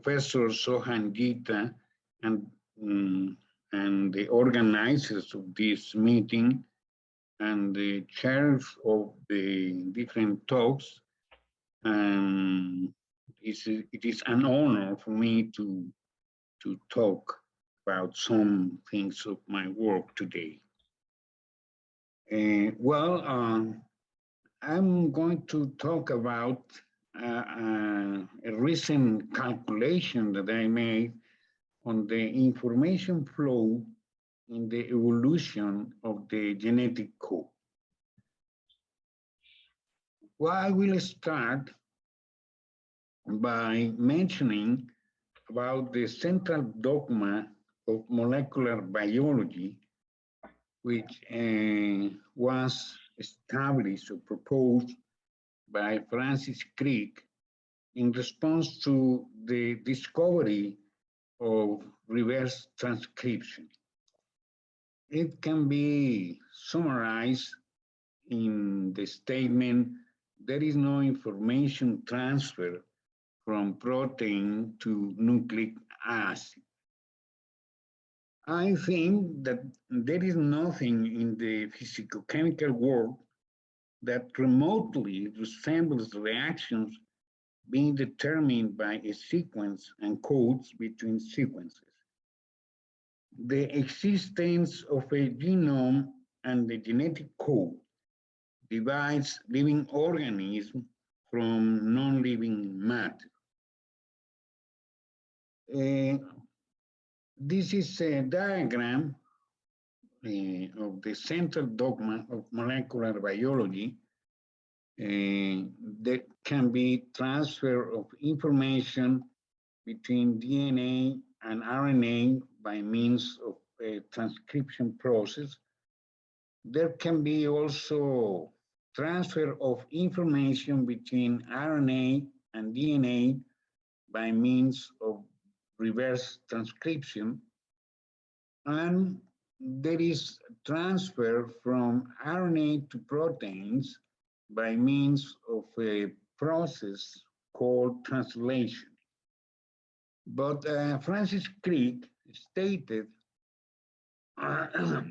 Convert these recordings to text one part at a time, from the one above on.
Professor Sohan Gita and, mm, and the organizers of this meeting and the chairs of the different talks. It is an honor for me to talk about some things of my work today. I'm going to talk about a recent calculation that I made on the information flow in the evolution of the genetic code. Well, I will start by mentioning about the central dogma of molecular biology, which was established or proposed by Francis Crick in response to the discovery of reverse transcription. It can be summarized in the statement, there is no information transfer from protein to nucleic acid. I think that there is nothing in the physicochemical world that remotely resembles reactions being determined by a sequence and codes between sequences. The existence of a genome and the genetic code divides living organisms from non-living matter. This is a diagram of the central dogma of molecular biology. There can be transfer of information between DNA and RNA by means of a transcription process. There can be also transfer of information between RNA and DNA by means of reverse transcription. And there is transfer from RNA to proteins by means of a process called translation. But Francis Crick stated that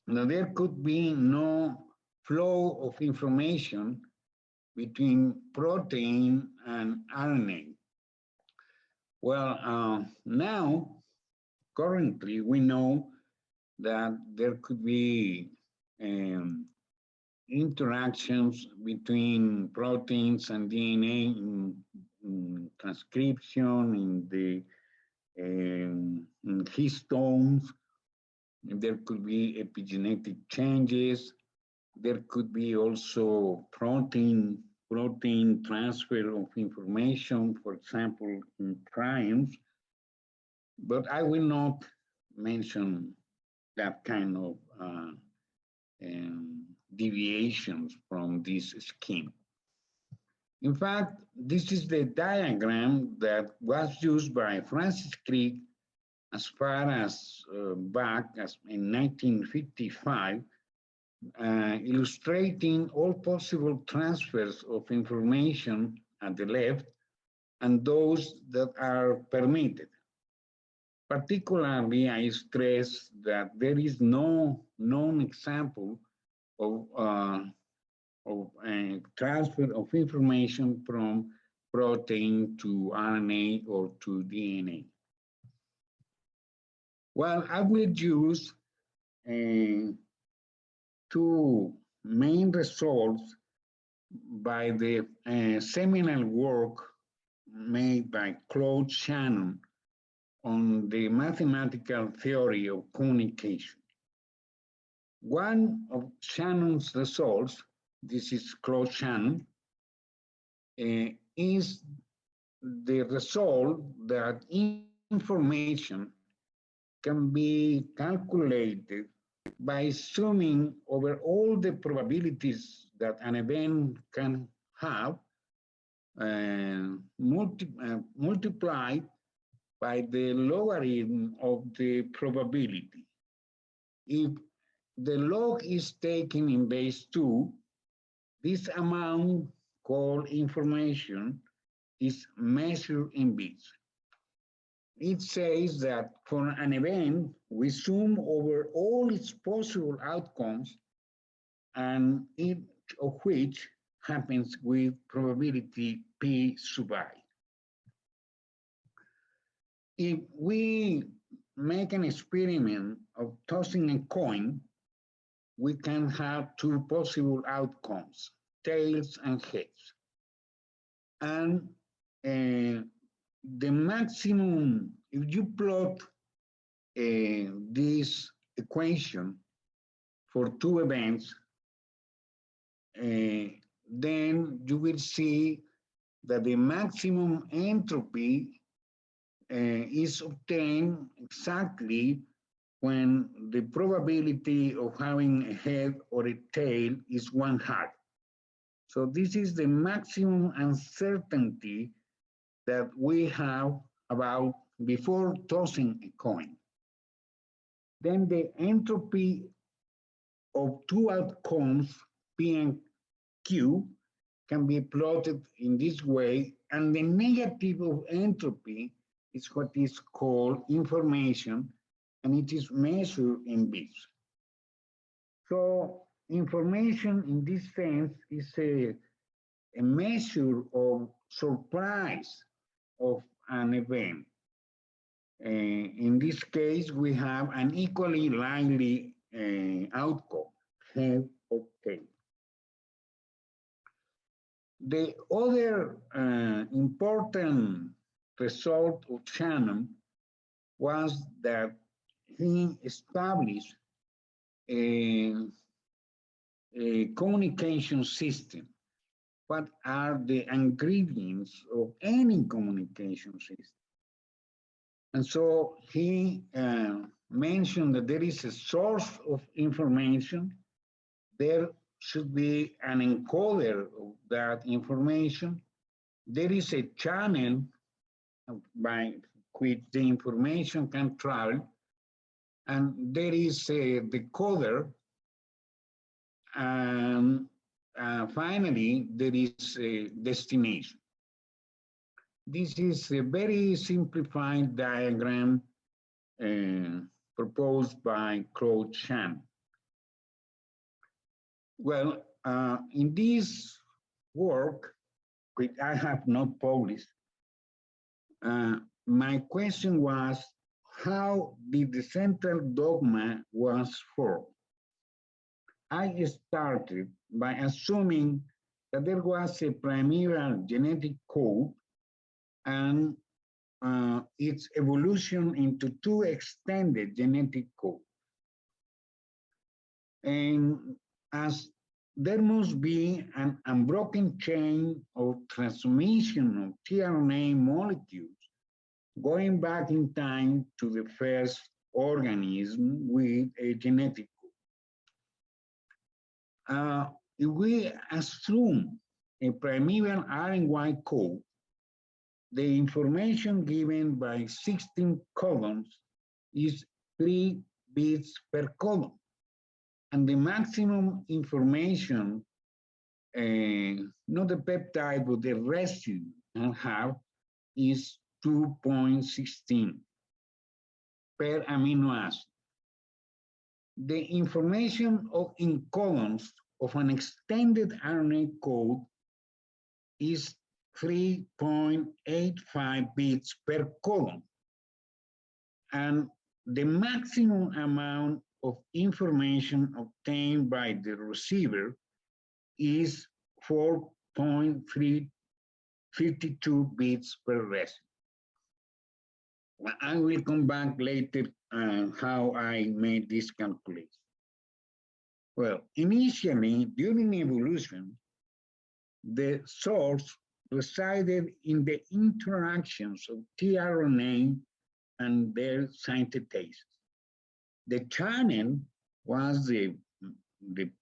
there could be no flow of information between protein and RNA. Well, now, currently, we know that there could be interactions between proteins and DNA in transcription, in the in histones. There could be epigenetic changes. There could be also protein transfer of information, for example, in prions. But I will not mention that kind of deviations from this scheme. In fact, this is the diagram that was used by Francis Crick as far as back as in 1955, illustrating all possible transfers of information at the left and those that are permitted. Particularly, I stress that there is no known example of transfer of information from protein to RNA or to DNA. Well, I will use two main results by the seminal work made by Claude Shannon on the mathematical theory of communication. One of Shannon's results, this is Claude Shannon, is the result that information can be calculated by summing over all the probabilities that an event can have, multiplied by the logarithm of the probability. If the log is taken in base 2, this amount called information is measured in bits. it says that for an event, we sum over all its possible outcomes and each of which happens with probability P sub I. If we make an experiment of tossing a coin, we can have two possible outcomes, tails and heads. And the maximum, if you plot this equation for two events, then you will see that the maximum entropy is obtained exactly when the probability of having a head or a tail is 1/2. So this is the maximum uncertainty that we have about before tossing a coin. Then the entropy of two outcomes, P and Q, can be plotted in this way, and the negative of entropy is what is called information, and it is measured in bits. So information in this sense is a measure of surprise of an event. In this case, we have an equally likely outcome, head or tail. The other important result of Shannon was that he established a communication system. What are the ingredients of any communication system? And so he mentioned that there is a source of information. There should be an encoder of that information. There is a channel by which the information can travel. And there is a decoder. And finally, there is a destination. This is a very simplified diagram proposed by Claude Shannon. Well, in this work, which I have not published, my question was, how did the central dogma was formed? I started by assuming that there was a primeval genetic code and its evolution into two extended genetic codes. And as there must be an unbroken chain of transmission of tRNA molecules going back in time to the first organism with a genetic code. If we assume a primeval RNY code, the information given by 16 columns is 3 bits per column. And the maximum information, not the peptide, but the residue can have is 2.16 per amino acid. The information in columns of an extended RNA code is 3.85 bits per column. And the maximum amount of information obtained by the receiver is 4.352 bits per residue. I will come back later on how I made this calculation. Well, initially, during evolution, the source resided in the interactions of tRNA and their synthetase. The channel was the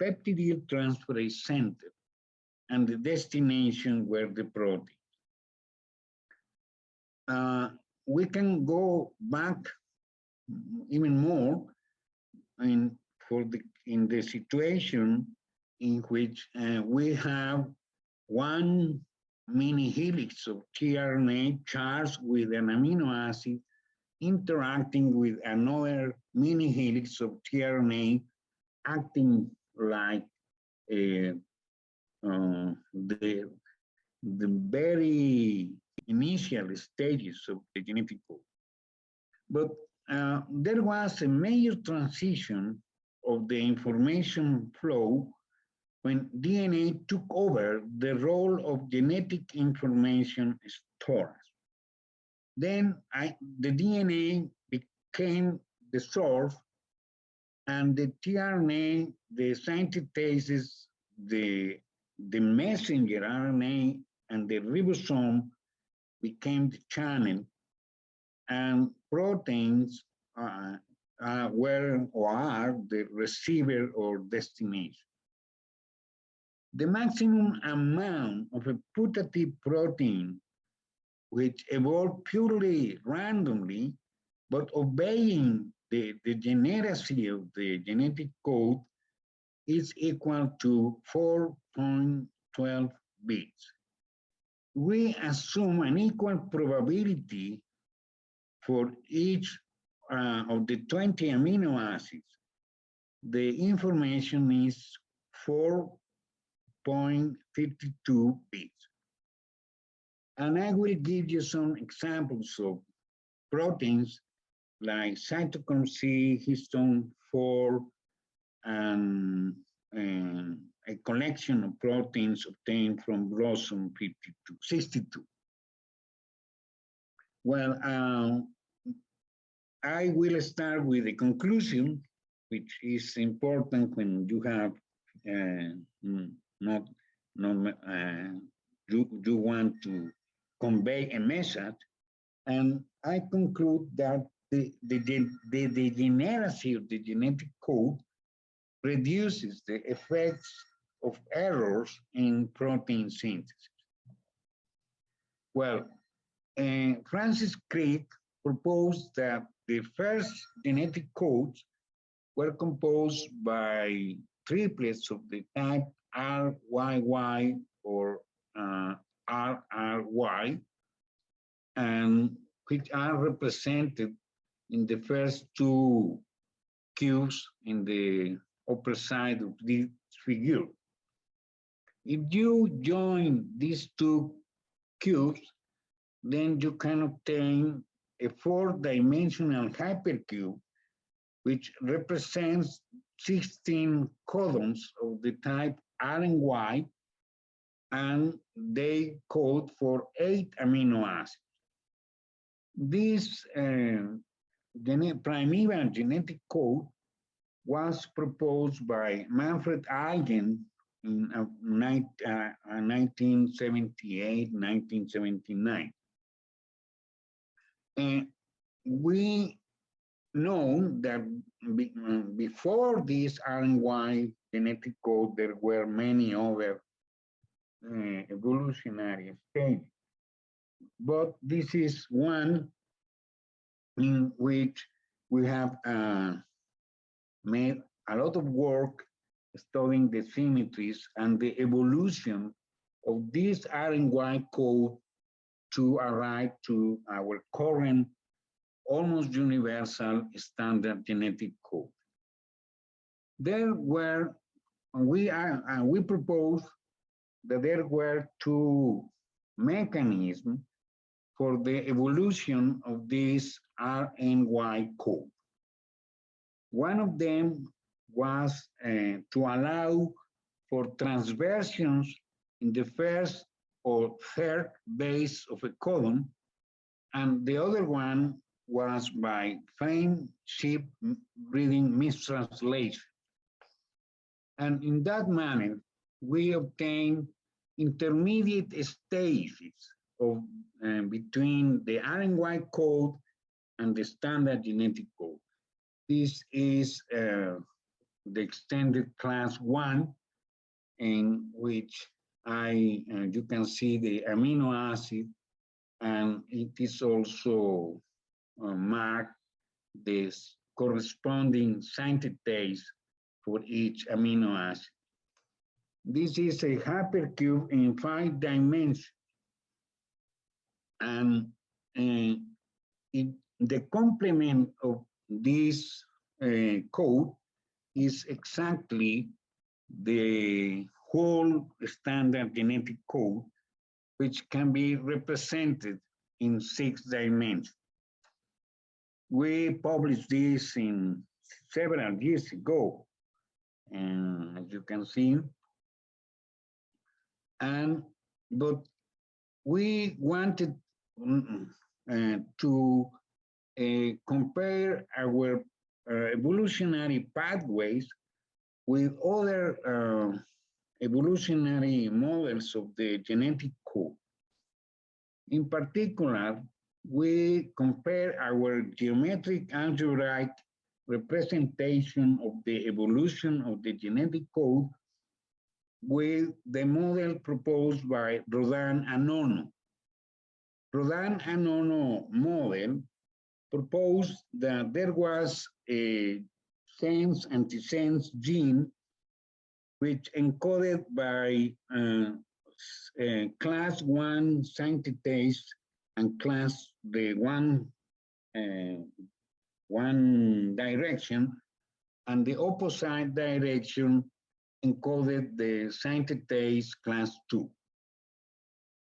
peptidyltransferase center, and the destination were the proteins. We can go back even more in the situation in which we have one mini helix of tRNA charged with an amino acid interacting with another mini helix of tRNA, acting like uh, the very initial stages of the genetic code. But there was a major transition of the information flow when DNA took over the role of genetic information storage. Then the DNA became the source, and the tRNA, the synthetases, the messenger RNA, and the ribosome became the channel, and proteins were or are the receiver or destination. The maximum amount of a putative protein, which evolved purely randomly, but obeying the degeneracy of the genetic code, is equal to 4.12 bits. We assume an equal probability for each of the 20 amino acids. The information is 4.52 bits. And I will give you some examples of proteins like cytochrome C, histone 4, and a collection of proteins obtained from blossom 62. Well, I will start with the conclusion, which is important when you have you want to convey a message. And I conclude that the degeneracy of the genetic code reduces the effects of errors in protein synthesis. Well, Francis Crick proposed that the first genetic codes were composed by triplets of the type RYY or RRY, and which are represented in the first two cubes in the upper side of this figure. If you join these two cubes, then you can obtain a four-dimensional hypercube, which represents 16 codons of the type R and Y, and they code for 8 amino acids. This primeval genetic code was proposed by Manfred Eigen in 1978, 1979. And we know that before this RNY genetic code, there were many other evolutionary stages. But this is one in which we have made a lot of work studying the symmetries and the evolution of this RNY code to arrive to our current almost universal standard genetic code. There were, we propose that there were two mechanisms for the evolution of this RNY code. One of them was to allow for transversions in the first or third base of a codon, and the other one was by frame shift reading mistranslation. And in that manner, we obtain intermediate stages of between the RNY code and the standard genetic code. This is the extended class 1, in which you can see the amino acid, and it is also marked this corresponding synthetase for each amino acid. This is a hypercube in 5 dimensions, and it the complement of this code is exactly the whole standard genetic code, which can be represented in 6 dimensions. We published this in several years ago, and as you can see, but we wanted to compare our evolutionary pathways with other evolutionary models of the genetic code. In particular, we compare our geometric algebraic representation of the evolution of the genetic code with the model proposed by Rodin and Ono. Rodin and Ono model proposed that there was a sense-antisense gene which encoded by class 1 synthetase and class the one direction, and the opposite direction encoded the synthetase class 2.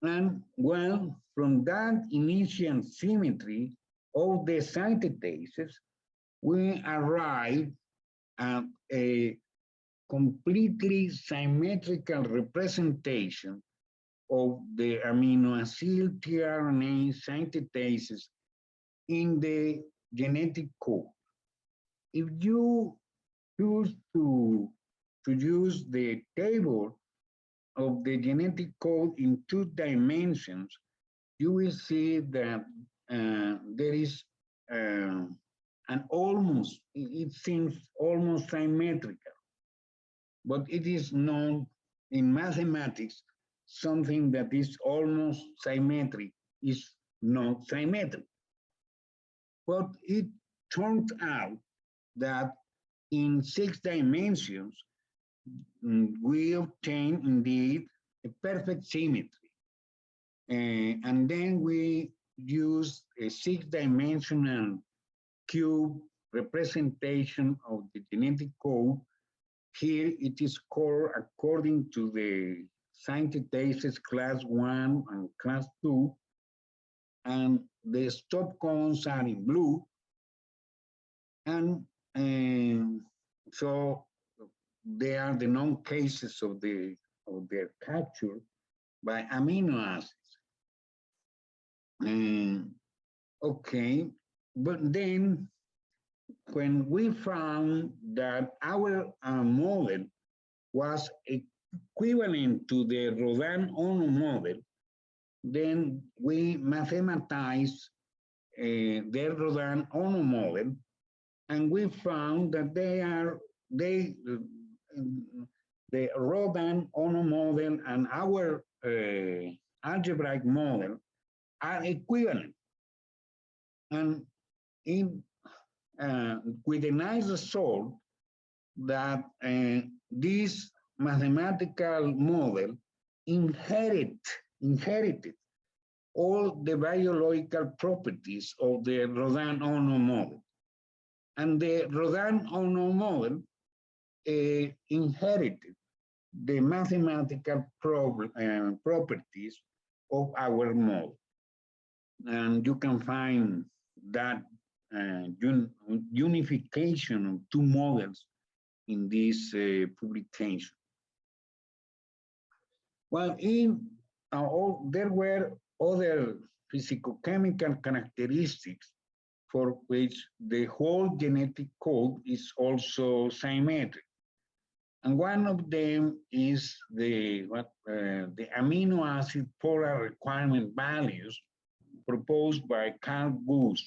And well, from that initial symmetry of the synthetases, we arrive at a completely symmetrical representation of the amino acid tRNA synthetases in the genetic code. If you choose to use the table of the genetic code in 2 dimensions, you will see that there is it seems almost symmetrical, but it is known in mathematics, something that is almost symmetric is not symmetric. But it turned out that in 6 dimensions, we obtain indeed a perfect symmetry. And then we use a 6-dimensional cube representation of the genetic code. Here it is called according to the synthetases class 1 and class 2, and the stop codons are in blue. And so they are the known cases of their capture by amino acids. Okay, but then when we found that our model was equivalent to the Rodin-Ono model, then we mathematized the Rodin-Ono model, and we found that the Rodin-Ono model and our algebraic model are equivalent. And with a nice result that this mathematical model inherited all the biological properties of the Rodin-Ono model. And the Rodin-Ono model inherited the mathematical properties of our model. And you can find that unification of 2 models in this publication. Well, there were other physicochemical characteristics for which the whole genetic code is also symmetric. And one of them is the amino acid polar requirement values proposed by Carl Guth.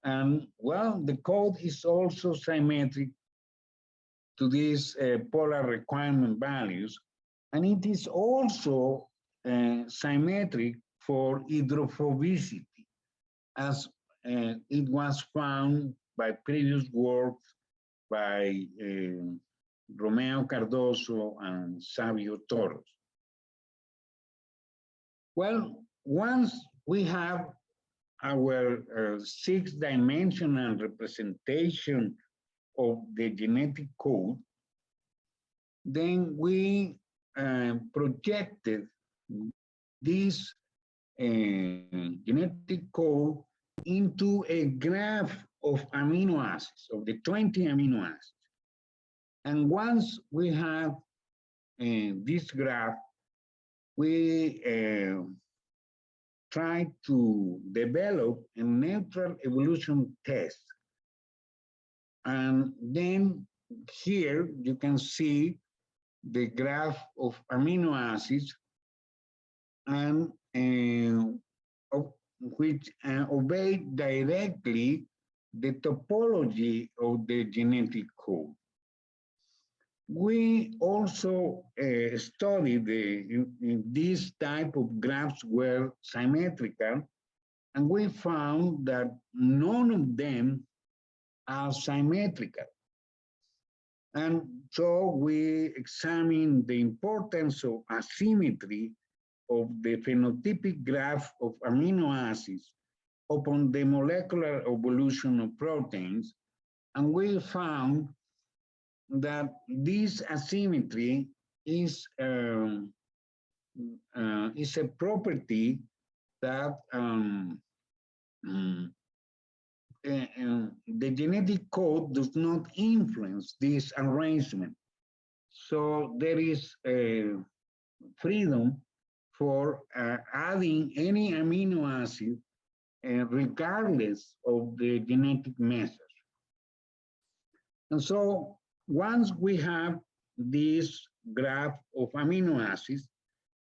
And well, the code is also symmetric to these polar requirement values, and it is also symmetric for hydrophobicity, as it was found by previous works by Romeo Cardoso and Savio Torres. Well, once we have our six-dimensional representation of the genetic code, then we projected this genetic code into a graph of amino acids, of the 20 amino acids. And once we have this graph, we try to develop a neutral evolution test. And then here you can see the graph of amino acids and which obey directly the topology of the genetic code. We also studied these type of graphs were symmetrical, and we found that none of them are symmetrical. And so we examined the importance of asymmetry of the phenotypic graph of amino acids upon the molecular evolution of proteins, and we found that this asymmetry is a property that the genetic code does not influence this arrangement. So there is a freedom for adding any amino acid regardless of the genetic message. And so once we have this graph of amino acids,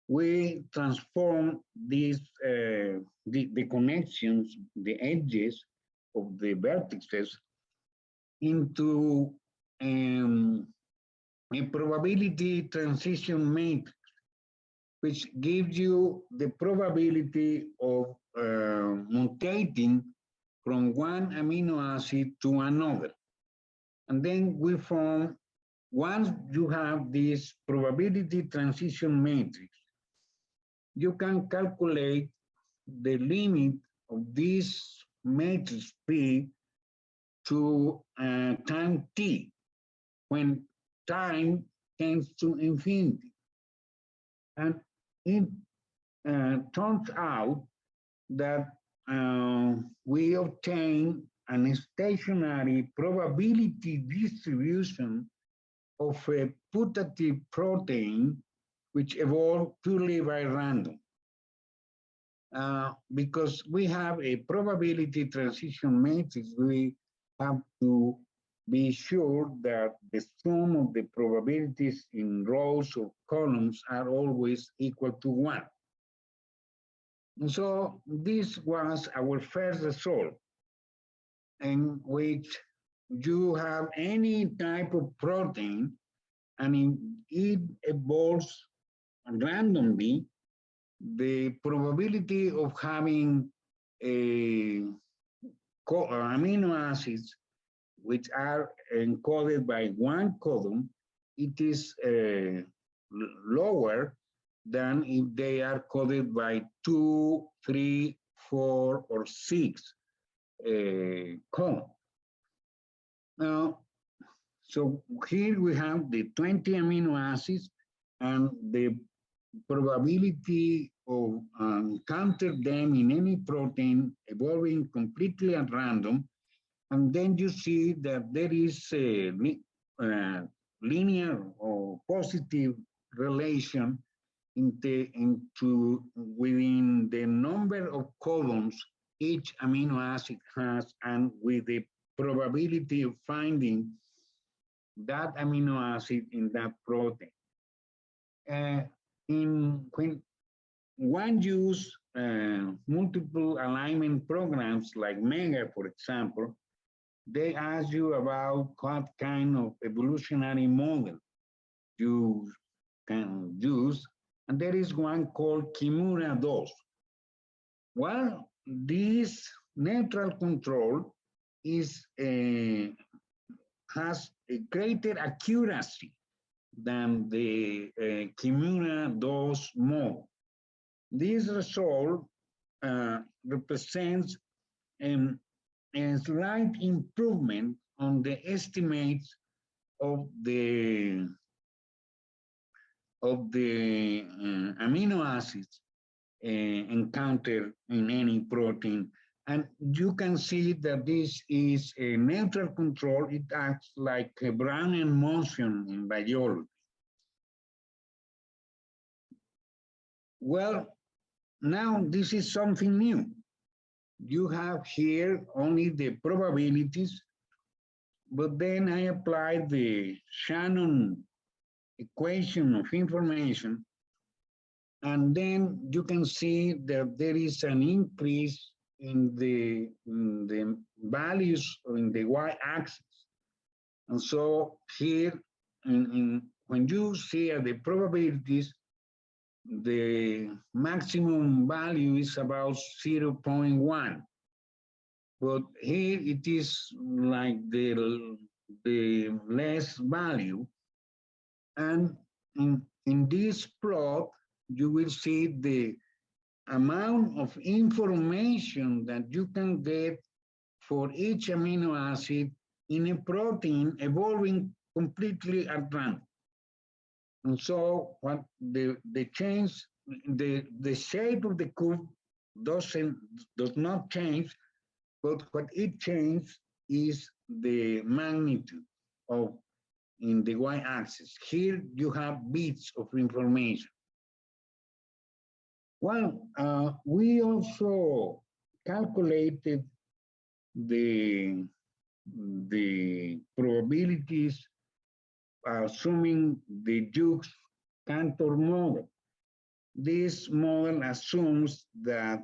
we transform these the connections, the edges of the vertices into a probability transition matrix, which gives you the probability of mutating from one amino acid to another. And then we form, once you have this probability transition matrix, you can calculate the limit of this matrix P to time t, when time tends to infinity. And it turns out that we obtain a stationary probability distribution of a putative protein which evolved purely by random. Because we have a probability transition matrix, we have to be sure that the sum of the probabilities in rows or columns are always equal to 1. And so this was our first result, in which you have any type of protein and it evolves randomly, the probability of having amino acids which are encoded by one codon, it is lower than if they are coded by 2, 3, 4, or 6 codons. Now, so here we have the 20 amino acids and the probability of encounter them in any protein evolving completely at random. And then you see that there is a linear or positive relation within the number of codons each amino acid has, and with the probability of finding that amino acid in that protein. When one use multiple alignment programs like MEGA, for example, they ask you about what kind of evolutionary model you can use, and there is one called Kimura 2. Well, this neutral control is has a greater accuracy than the Kimura 2 model. This result represents um, a slight improvement on the estimates of the amino acids encountered in any protein. And you can see that this is a neutral control. It acts like a Brownian motion in biology. Well, now this is something new. You have here only the probabilities, but then I applied the Shannon equation of information, and then you can see that there is an increase in the values in the y-axis. And so here, when you see the probabilities, the maximum value is about 0.1. But here it is like the less value. And in this plot, you will see the amount of information that you can get for each amino acid in a protein evolving completely at random. And so what the change, the shape of the curve does not change, but what it changes is the magnitude of in the y-axis. Here you have bits of information. Well, we also calculated the probabilities assuming the Jukes-Cantor model. This model assumes that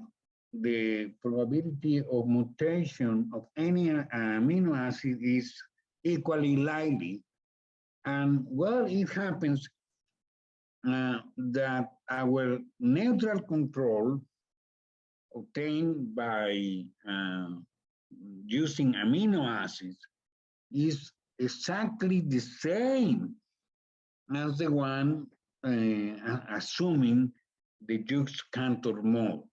the probability of mutation of any amino acid is equally likely. And well, it happens that our neutral control obtained by using amino acids is exactly the same as the one assuming the Jukes-Cantor model.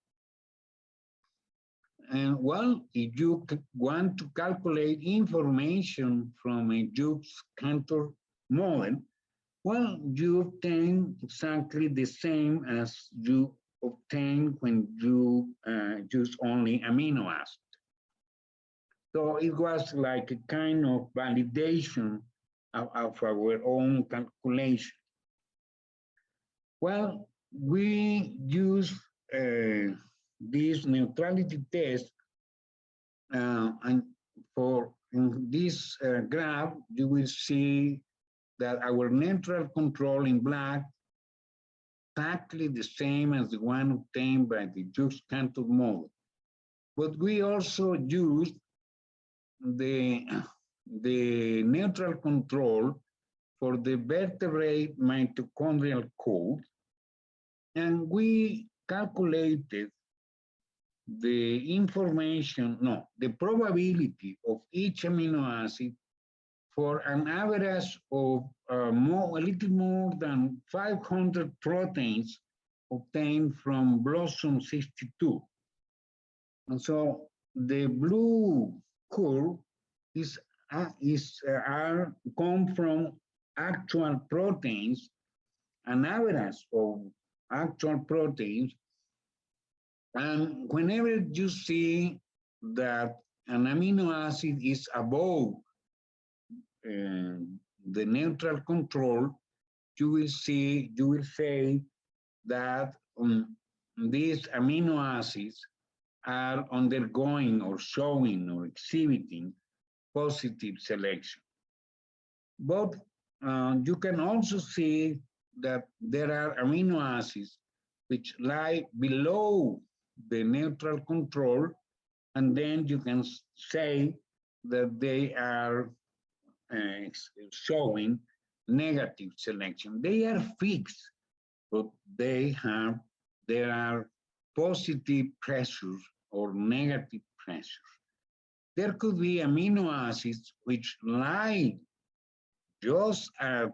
And well, if you want to calculate information from a Jukes-Cantor model, well, you obtain exactly the same as you obtain when you use only amino acids. So it was like a kind of validation of our own calculation. Well, we use this neutrality test, and for in this graph, you will see that our neutral control in black exactly the same as the one obtained by the Jukes-Cantor model. But we also used the neutral control for the vertebrate mitochondrial code, and we calculated the information, no, the probability of each amino acid for an average of a little more than 500 proteins obtained from Blossom 62. And so the blue curve are come from actual proteins, an average of actual proteins. And whenever you see that an amino acid is above the neutral control, you will say that these amino acids are undergoing or showing or exhibiting positive selection. But you can also see that there are amino acids which lie below the neutral control, and then you can say that they are showing negative selection. They are fixed, but there are positive pressures or negative pressures. There could be amino acids which lie just at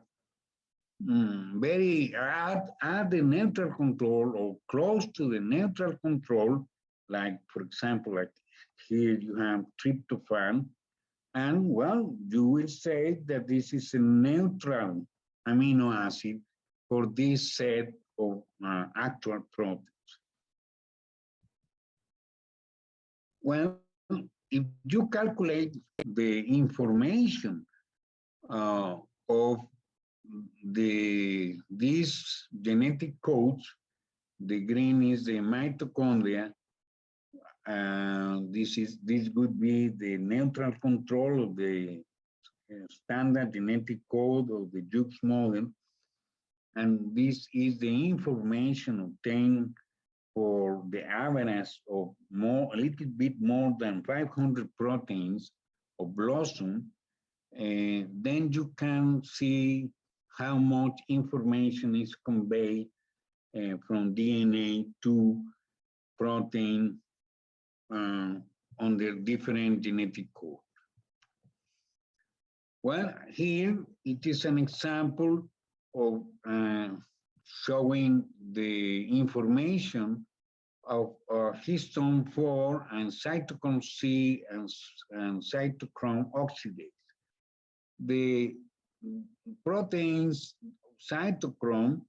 at the neutral control or close to the neutral control, like, for example, like here you have tryptophan, and well, you will say that this is a neutral amino acid for this set of actual proteins. Well, if you calculate the information of these genetic codes, the green is the mitochondria. This would be the neutral control of the standard genetic code of the Jukes model, and this is the information obtained for the average of a little bit more than 500 proteins of blossom. Then you can see how much information is conveyed from DNA to protein on their different genetic code. Well, here it is an example of showing the information of histone 4 and cytochrome C and cytochrome oxidase. The proteins cytochrome,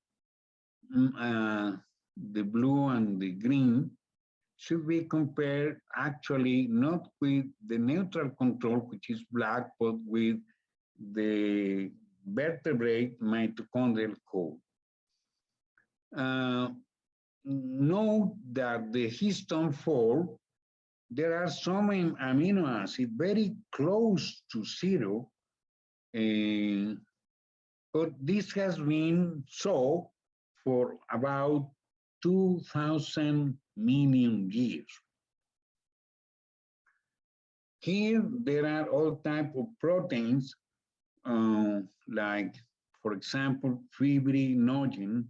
the blue and the green, should be compared actually not with the neutral control, which is black, but with the vertebrate mitochondrial code. Note that the histone 4, there are some amino acids very close to zero, but this has been so for about 2,000 million years. Here, there are all types of proteins, like, for example, fibrinogen,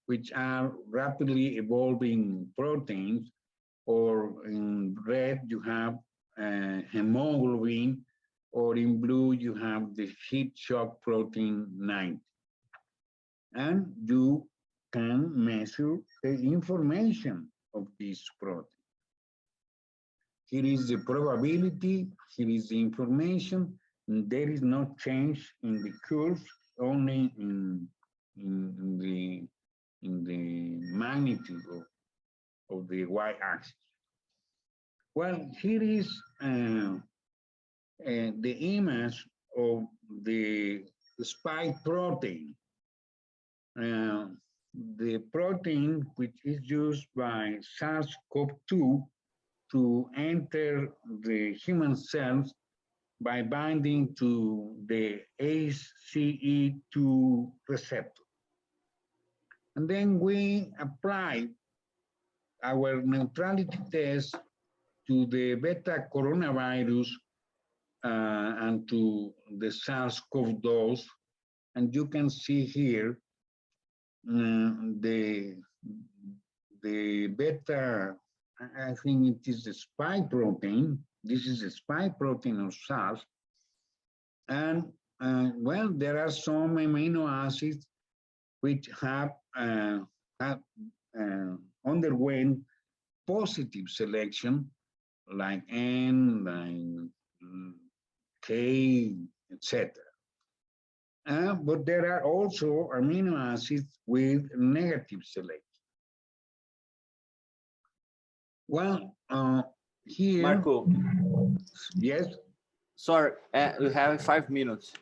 which are rapidly evolving proteins, or in red, you have hemoglobin, or in blue, you have the heat shock protein 90. And you can measure the information of this protein. Here is the probability, here is the information, and there is no change in the curves, only in the magnitude of the y-axis. Well, here is the image of the spike protein. The protein which is used by SARS-CoV-2 to enter the human cells by binding to the ACE2 receptor. And then we apply our neutrality test to the beta coronavirus and to the SARS-CoV-2, and you can see here the beta, I think it is the spike protein. This is the spike protein of SARS. And well, there are some amino acids which have underwent positive selection, like N, like K, etc. But there are also amino acids with negative selection. Well, here. Marco. Yes. Sorry, we have 5 minutes.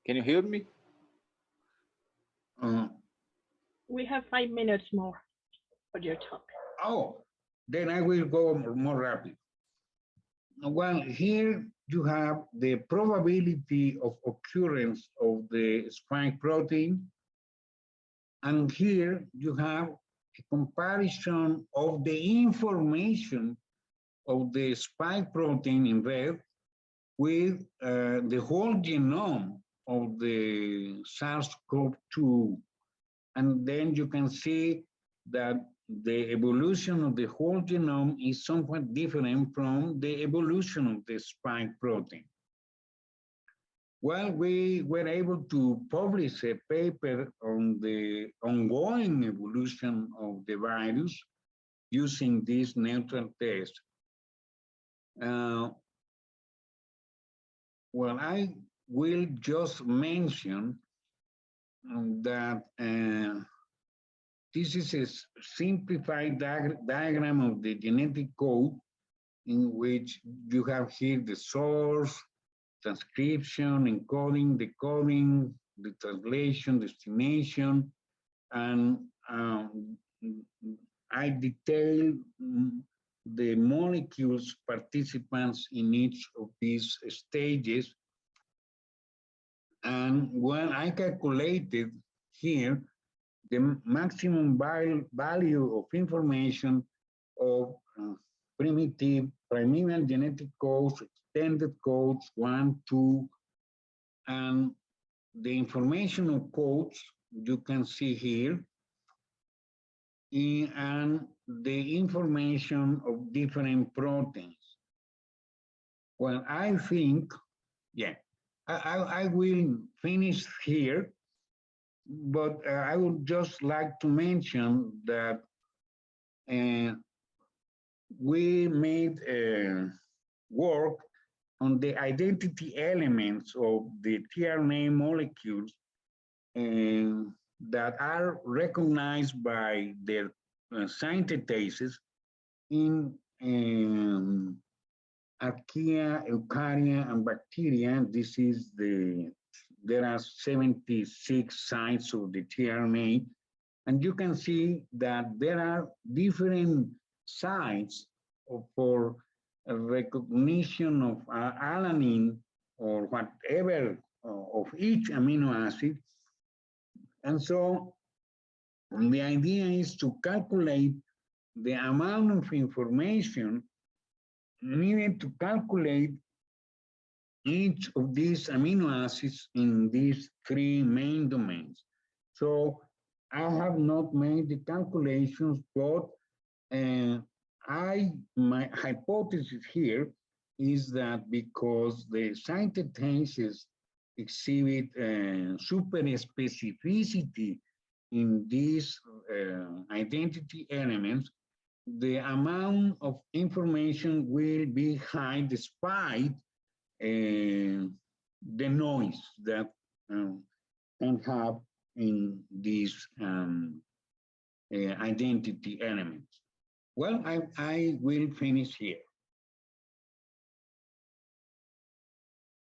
Can you hear me? We have 5 minutes more for your talk. Oh, then I will go more rapid. Well, here you have the probability of occurrence of the spike protein. And here you have a comparison of the information of the spike protein in red with the whole genome of the SARS-CoV-2. And then you can see that the evolution of the whole genome is somewhat different from the evolution of the spike protein. Well, we were able to publish a paper on the ongoing evolution of the virus using this neutral test. Uh, well, I will just mention that this is a simplified diagram of the genetic code in which you have here the source, transcription, encoding, decoding, the translation, destination, and I detail the molecules participants in each of these stages. And when I calculated here the maximum value of information of primeval genetic codes, extended codes, 1, 2, and the information of codes you can see here, and the information of different proteins. Well, I think, yeah, I will finish here, but I would just like to mention that we made work on the identity elements of the tRNA molecules that are recognized by their synthetases in archaea, eukarya, and bacteria. This is there are 76 sites of the tRNA, and you can see that there are different sites for recognition of alanine or whatever of each amino acid. And so the idea is to calculate the amount of information needed to calculate each of these amino acids in these three main domains. So I have not made the calculations, but my hypothesis here is that because the synthetases exhibit super specificity in these identity elements, the amount of information will be high despite the noise that can have in these identity elements. Well, I will finish here.